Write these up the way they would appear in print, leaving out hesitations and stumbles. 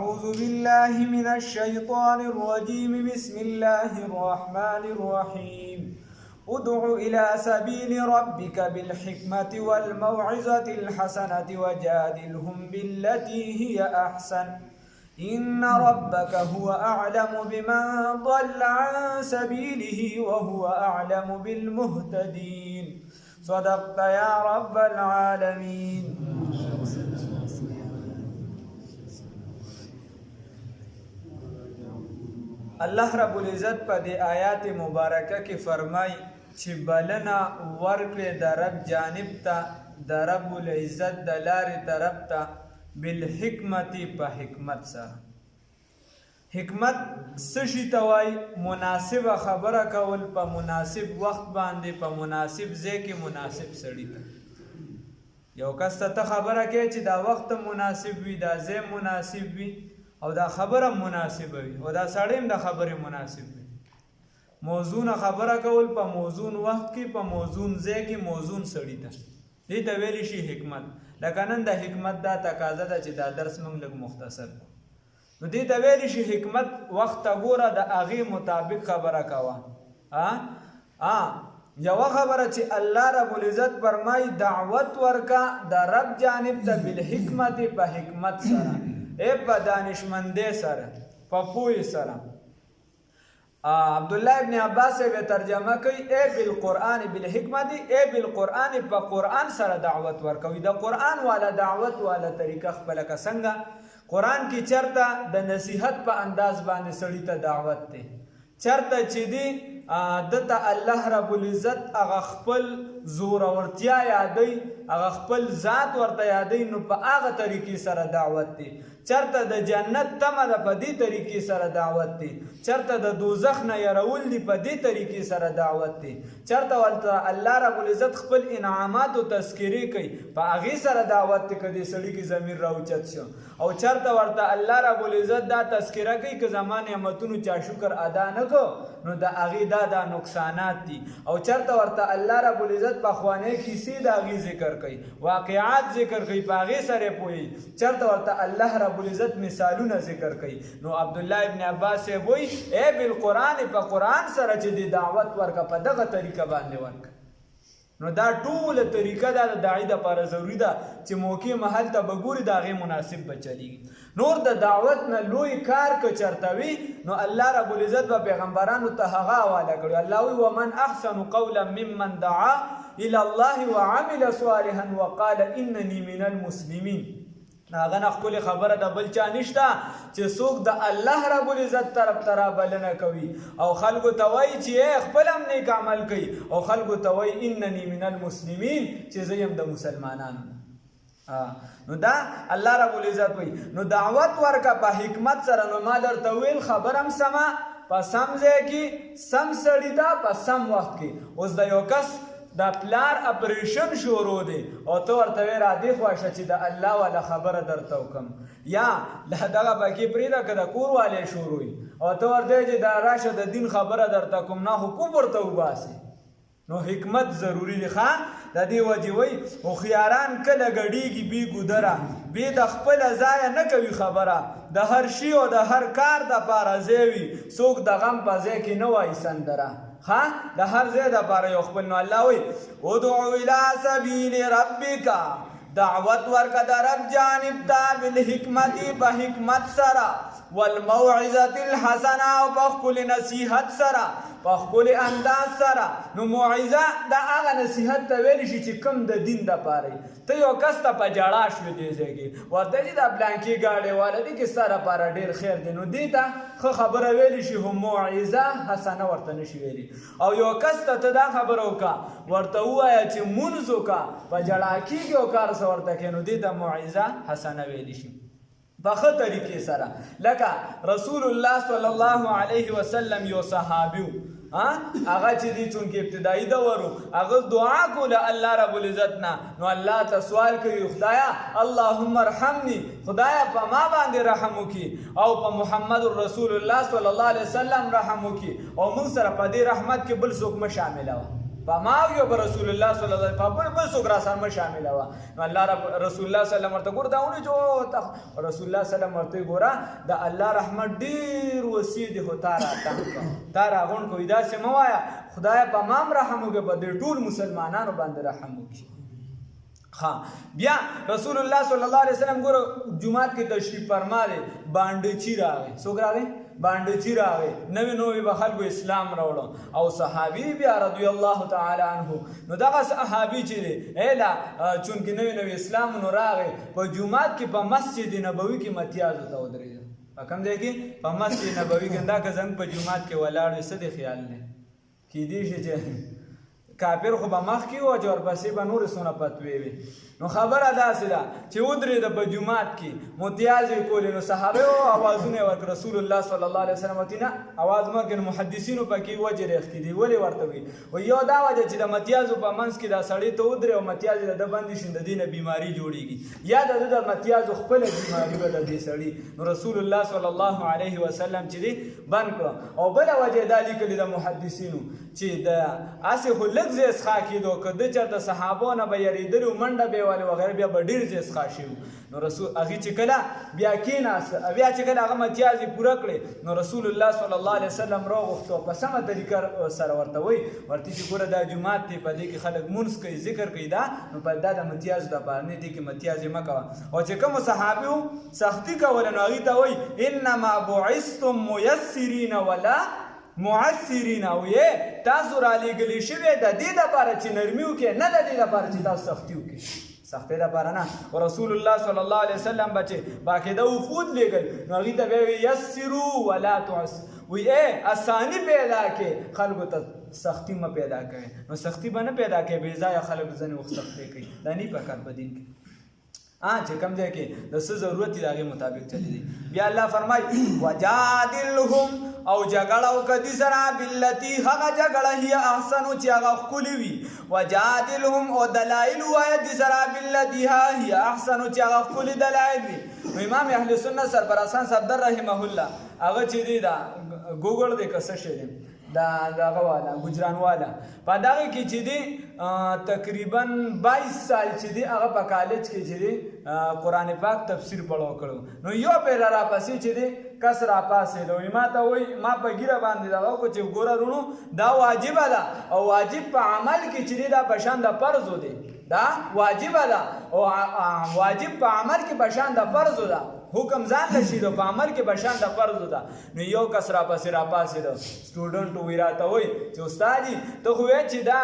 أعوذ بالله من الشيطان الرجيم بسم الله الرحمن الرحيم ادع إلى سبيل ربك بالحكمة والموعظة الحسنة وجادلهم بالتي هي أحسن إن ربك هو أعلم بمن ضل عن سبيله وهو أعلم بالمهتدين صدقت يا رب العالمين. الله رب العزت په دې آیات مبارکه کې فرمای چې بلنه ورکړې د رب جانب ته د رب العزت د لارې طرف ته بالحکمت په حکمت سره. حکمت څه شي ته وایي؟ مناسبه خبره کول په مناسب وخت باندې په مناسب ځای کې مناسب سړي ته. یو کس ته خبره کوي چې دا وخت مناسب وي دا ځای مناسب وي او دا خبره مناسبه وي او دا سړی هم د خبرې مناسب وي. موزون خبره کول په موزون وخت کې په موزون ځای کې موزون سړي ته دې ته ویلی شي حکمت. لکه نن د حکمت دا تقاضا ده چې دا درس موږ لږ مختصر کړو نو دې ته ویلی شي حکمت وخت ته ګوره د هغې مطابق خبره کوه. یوه خبره چې الله رب العزت فرمایي دعوت ورکه د رب جانب ته بالحکمت په حکمت سره په دانشمندۍ سره په پوهې سره. عبدالله ابن عباس به ترجمه کوي ای بالقرآن بالحکمت ای بالقرآن په قرآن سره دعوت ورکوي. د قرآن والا دعوت والا طریقه خپله که څنګه قرآن کې چرته د نصیحت په انداز باندې سړي ته دعوت دی، چرته چې دی دته الله رب العزت هغه خپل زورورتیا یادوي هغه خپل ذات ورته یادوي نو په هغه طریقې سره دعوت دی. چرته د جنت تمه ده په دې طریقې سره دعوت دی، چرته د دوزخ نه یرول دي په دې طریقې سره دعوت دی، چرته ورته الله رب العزت خپل انعامات او تذکرې کوي په هغې سره دعوت دی که دې سړي کې ضمیر راوچت شو. او چرته ورته الله رب العزت دا تذکره کوي که زما نعمتونو چا شکر ادا نه کو نو د هغې دا نقصانات دي. او چرته ورته الله رب العزت پخوانی کیسې د هغې ذکر کوي واقعات ذکر کوي په هغې سره پوهي. چرته ورته الله رب العزت مثالونه ذکر کوي. نو عبدالله ابن عباس صاحب وایي ای بالقرآن په قرآن سره چې د دعوت ورکه په دغه طریقه باندې ورکه. نو دا ټوله طریقه دا د داعي دپاره ضروري ده چې موقع محل ته به ګوري د هغې مناسب به چلیږي. نور د دعوت نه لوی کار که چرته وي نو الله رب العزت به پیغمبرانو ته هغه حواله کړي. الله وایي ومن احسن قولا ممن دعا الى الله وعمل صالحا وقال انني من المسلمین. هغه نه ښکلې خبره د بل چا نشته چې څوک د الله رب العزت طرف ته رابلنه کوي او خلکو ته وایي چې خپل هم نیک عمل کوي او خلکو ته وایي انني من المسلمین چې زه یم د مسلمانانو. نو دا الله رب العزت وایي نو دعوت ورکه په حکمت سره. نو ما درته ویل خبر هم سمه په سم ځای کې سم سړي ده په سم وخت کې. اوس د یو کس د پلار اپریشن شروع دی او ته ورته وایې راځې خوښه چې د الله والا خبره درته وکړم یا دغه پکې پرېږده که د کور والی شروع وي او ته ورته وایې چې دا راشه د دین خبره درته کوم نه خو کوم ورته وباسې. نو حکمت ضروري دی. ښه د دې وجې وایي هوښیاران کله ګډېږي بې ګودره بې د خپله ځایه نه کوي خبره د هر شي او د هر کار دپاره ځای وي څوک د غم په ځای کې نه وایي سندره. د هر ځای دپاره یو خپل. نو الله وایي ادعو الى سبیل ربک دعوت ورکه د رب جانب ته بالحکمت په حکمت سره والموعظة الحسنه او په ښکلې نصیحت سره په ښکلې انداز سره. نو موعظه د هغه نصیحت ته ویلی شي چې کوم د دین دپاره ته یو کس ته په ژړا شوې دې ځای کې ورته چې دا پلانکي ګاډی والا دی کې ستا دپاره ډېر خیر دی نو دې ته ښه خبره ویلی شي خو موعظه حسنه ورته نه شي ویلی. او یو کس ته ته دا خبره وکړه ورته ووایه چې مونځ وکړه په ژړا کېږي او کار څه ورته کوي نو دې ته موعظه حسنه ویلی شي په ښه طریقې سره. لکه رسول الله صلی الله علیه وسلم یو صحابي و هغه چې دی چونکې ابتدایي دور و هغه دعا کوله الله رب العزت نه نو الله ته سوال کوي خدایا اللهم ارحمني خدایا په ما باندې رحم وکړي او په محمد رسول الله صلی الله علیه وسلم رحم وکړي او موږ سره په دې رحمت کې بل څوک مه شاملوه. ما یو به رسول الله صلی الله علیه وسلم بل څوک را سره شامل و نو الله رسول الله صلی الله علیه وسلم ورته ګور داونه جو رسول الله صلی الله علیه وسلم ورته ګورا د الله رحمت ډیر وسیع دی هو تارا غون کوی دا سم وایا خدای په مام رحم وکړي په دې ټول مسلمانانو باندې رحم وکړي. ها بیا رسول الله صلی الله علیه وسلم ګور جمعات کې تشریف فرما دی باندې چی راغی څوک راغی باندې چی راغی نوې به خلکو اسلام راوړو او صحابي بیا رضی الله تعالی عنه نو دغه صحابي چې دی اله چونکې نوې اسلام نو راغی په جمعات کې په مسجد نبوي کې متیاز ته ودرېد کوم ځای کې په مسجد نبوي کې دا که زنګ په جمعات کې ولاړ څه دی خیال نه کیدی شي چې کافر خو به مخ کې و چې ورپسې به نورې څونه فتوې وي نو خبره داسې ده چې ودرېده په جومات کې متیاز یې کولې نو صحابه او اوازونه یې ورکړه رسول الله صلی الله علیه وسلم ورته نه اواز مه کوي محدثینو پکې وجې ریښتې دي ولې ورته وي و یو دا وجه چې د متیازو په منځ کې دا سړی ته ودرې او متیاز یې د ده بندې شي د دې نه بیماري جوړېږي یا د ده د متیازو خپله بیماري به د دې سړي نو رسول الله صلی الله علیه وسلم چې دی بند کړه او بله وجه دا لیکلې د محدثینو چې د هسې خو لږ ځای څښا کېدو که ده چېرته صحابو نه به یېرېدلي و منډه به یې والې وغیره بیا به ډېر ځای څښا شوي نو رسول هغې چې کله بیا کېناسته بیا چې کله هغه متیازې پوره کړې نو رسول الله صلی الله علیه وسلم راوغوښته او په سمه طریقه سره ورته وایي ورته چې ګوره دا جومات دی په دې کې خلک مونځ کوي ذکر کوي دا نو په دا د متیازو دپاره نه دې کې متیازې مه کوه او چې کومو صحابي وو سختي کوله نو هغې ته وایي انما بعثتم میسرین ولا معسرین او یې تاسو رالیږلي شوي د دې دپاره چې نرمي وکړي نه د دې دپاره چې تاسو سختي وکړي سختۍ دپاره نه او رسول الله صلی الله علیه وسلم به چې باقاعده وفود لیږل نو هغې ته بیا وایي یسرو ولا تعسرو وی اسانی پیدا کې خلکو ته سختی مه پیدا کوي نو سختی به نه پیدا کوي بې ځایه خلک ځینې وخت سختۍ کوي دا نه پکار په دین کې چې کوم ځای کې د څه ضرورت دی د هغې مطابق چلی دی بیا الله فرمایي وجادلهم او جګړه وکړه دې سره بالتي هغه جګړه هي احسنو چې هغه ښکلې وي وجادلهم او دلایل ووایه دې سره بالتي هي احسنو چې هغه ښکلې دلایل وي نو امام اهل سنت سربرستان صفدر رحمه الله هغه چې دی دا ګوګل دی که څه شی دی دا دغه والا ګجران والا په دغه کې چې دی تقریبا 22 سال چې دی هغه په کالج کې چې دی قرآن پاک تفسیر پړاو کړو نو یو پیر راپسې چې دی کس راپاسېدو ما ته وایي ما په ګیره باندې دغه وکړو چې ګوره رونو دا واجبه ده او واجب په عمل کې چې دی دا په شان د فرضو دی دا واجبه ده او واجب په عمل کې په شان د فرضو ده حکم ځان ته شي په عمل کې بشان د فرض ده نو یو کس راپاسېده سټوډنټ وی راته وایي چې استاد ته خو وایې چې دا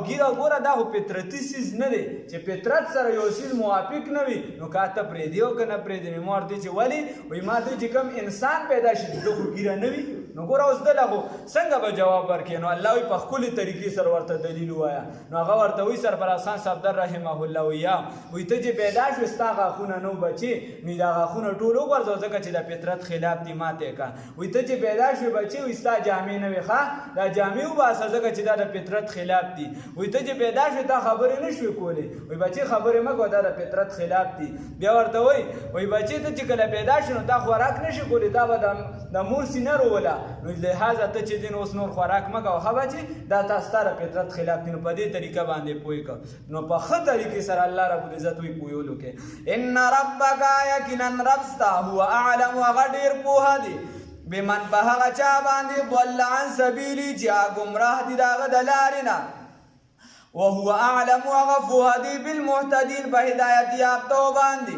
ګیره ګوره دا خو فطرتي څیز نه دی چې فطرت سره یو څیز موافق نه وي نو کا ته پرېږدي او که نه پرېږدي ما ورته چې ولې وایي ما ته چې کوم انسان پیدا شي ده خو ګیره نه وي نو ګوره اوس دله خو څنګه به جواب ورکړي نو الله وایي په ښکلې طریقې سره ورته دلیل ووایه نو هغه ورته وایي سرفرازخان صفدر رحمه الله وایي ته چې پیدا شوې ستا غاښونه نو بچې نو دا غاښونه ټول وغورځوه ځکه چې د فطرت خلاف دي ماتې کړه وایي ته چې پیدا شوې بچې وایي ستا جامې نه وي ښه دا جامې وباسه ځکه چې دا د فطرت خلاف دي وایي ته چې پیدا شوې تا خبرې نه شوې کولی وایي بچې خبرې مه کوه دا د فطرت خلاف دي بیا ورته وایي بچې ته چې کله پیدا شي نو تا خوراک نه شي کولی دا به د مور سینه روله نو لحاظه ته چې دین اوس نور خوراک مه کوه ښه بچې دا تا ستا د فطرت خلاف دي نو په دې طریقه باندې پوه کړه نو په ښه طریقې سره الله رب العزت وایي پویولو کې ان ربک یقینا رب ستا هو اعلم هغه ډېر پوهه دی بمن په هغه چا باندې ضل عن سبیلي چې هغه ګمراه دي د هغه د لارې نه وهو اعلم هغه پوهه دی بالمهتدین په هدایت یافتو باندې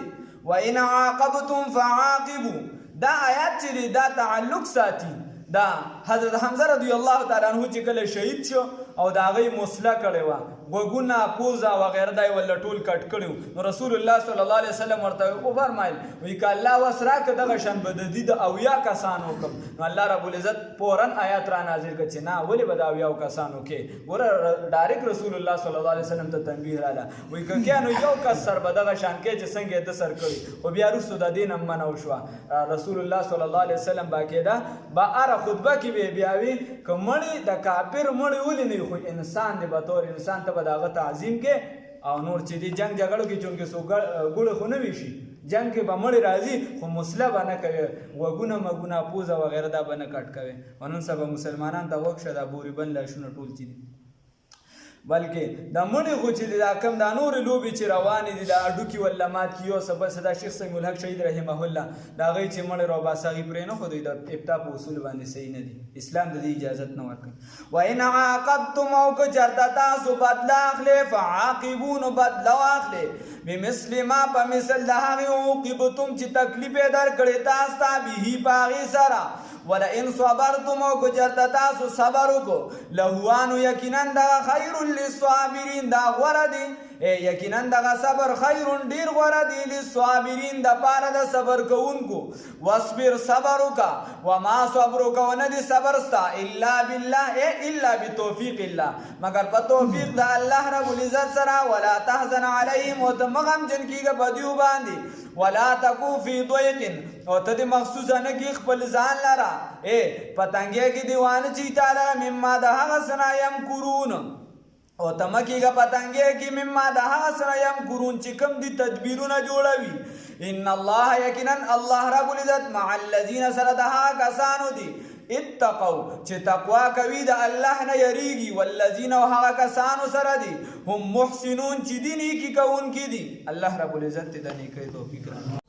وان عاقبتم فعاقبوا دا آیات چې دا تعلق ساتي دا حضرت حمزه رضی الله تعالی عنہ چې کله شهید شو او د هغې مسله کړې وه غوږونه پوزه وغیره دا یې ورله ټول کټ کړي نو رسول الله صلی الله علیه وسلم ورته وفرمایل وایي که الله وس راکړه دغه شان به د دې د 80 کسانو وکړم نو الله رب العزت فورا آیات را نازل کړه چې نه ولې به د 80 کسانو کې ګوره ډایرکټ رسول الله صلی الله علیه وسلم ته تنبیه راله وایي که کیا نو یو کس سر به دغه شان کې چې څنګه یې ده سر کړي خو بیا وروستو د دې نه منع وشوه رسول الله صلی الله علیه وسلم باقاعده به هره خطبه کې به بیا وي که مړی د کافر مړی ولې نه وي خو انسان دی به طور انسان ته به د هغه تعظیم کې او نور چې دی جنگ جګړو کې چونکې څو ګوړه خو نه وي شي جنگ کې به مړی راځي خو مسله به نه کوي غوږونه مږونه پوزه وغیره دا به نه کټ کوي نن سبا مسلمانان ته وخت شه دا بوري بند لاشونه ټول چې دي بلکې د مړي خو چې دا کم دا نورې لوبې چې روانې دي د هډوکي ولا مات کیو څه بس دا شیخ سمیع الحق شهید رحمه الله د هغوی چې مړی راوباسه هغوی پرېنښو دوی د ابتا په اصول باندې صحیح نه دي اسلام د دې اجازت نه ورکوي وان عاقبتم او که چېرته تاسو بدله اخلئ فعاقبو نو بدله واخلئ بمثل ما په مثل د هغې عوقبتم چې تکلیف یې درکړې تاسو ته به په هغې سره ولئن صبرتم او که چېرته تاسو صبر وکړو لهوانو یقینا دغه خیر للصابرین دا غوره دی یقینا دغه صبر خیر ډیر غوره دی للصابرین دپاره د صبر کوونکو واصبر صبر وکړه وما صبرک ونه دی صبر ستا الا بالله الا بتوفیق الله مگر په توفیق د الله رب العزت سره ولا تحزن علیهم او ته مه غمجن کېږه په دیو باندې ولا تکو فی ضیق او ته دې مخصوصه نه کړي خپل ځان لره په تنګۍ کې دې وانه چي تا لره مما د هغه څه نه یمکرون او ته مه کېږه په تنګۍ کې مما د هغه څه نه یمکرون چې کوم دي تدبیرونه جوړوي ان الله یقینا الله رب العزت مع الذین سره د هغه کسانو دي اتقوا چې تقوا کوي د الله نه یریږي والذین او هغه کسانو سره دي هم محسنون چې دي نیکي کوونکي دي الله رب العزت د نیکۍ توفیق راکړي